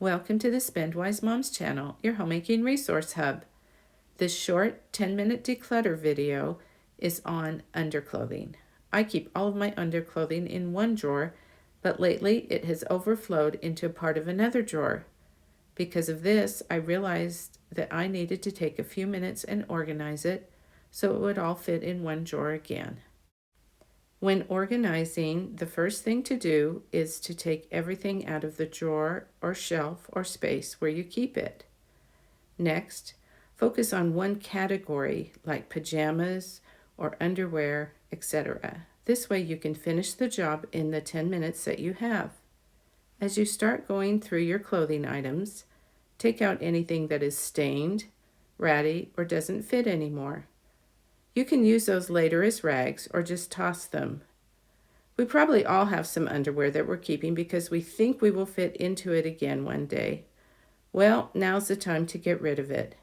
Welcome to the Spendwise Moms channel, your homemaking resource hub. This short 10-minute declutter video is on underclothing. I keep all of my underclothing in one drawer, but lately it has overflowed into a part of another drawer. Because of this, I realized that I needed to take a few minutes and organize it so it would all fit in one drawer again. When organizing, the first thing to do is to take everything out of the drawer or shelf or space where you keep it. Next, focus on one category like pajamas or underwear, etc. This way you can finish the job in the 10 minutes that you have. As you start going through your clothing items, take out anything that is stained, ratty, or doesn't fit anymore. You can use those later as rags or just toss them. We probably all have some underwear that we're keeping because we think we will fit into it again one day. Well, now's the time to get rid of it.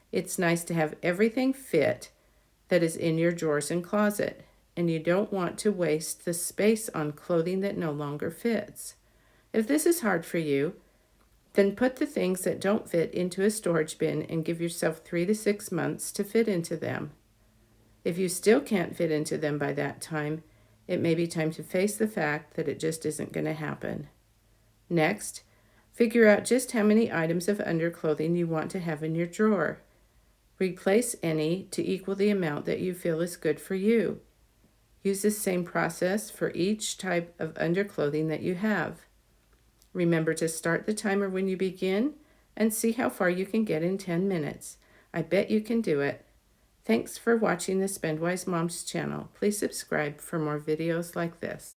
It's nice to have everything fit that is in your drawers and closet, and you don't want to waste the space on clothing that no longer fits. If this is hard for you, then put the things that don't fit into a storage bin and give yourself 3 to 6 months to fit into them. If you still can't fit into them by that time, it may be time to face the fact that it just isn't going to happen. Next, figure out just how many items of underclothing you want to have in your drawer. Replace any to equal the amount that you feel is good for you. Use this same process for each type of underclothing that you have. Remember to start the timer when you begin and see how far you can get in 10 minutes. I bet you can do it. Thanks for watching the Spendwise Moms channel. Please subscribe for more videos like this.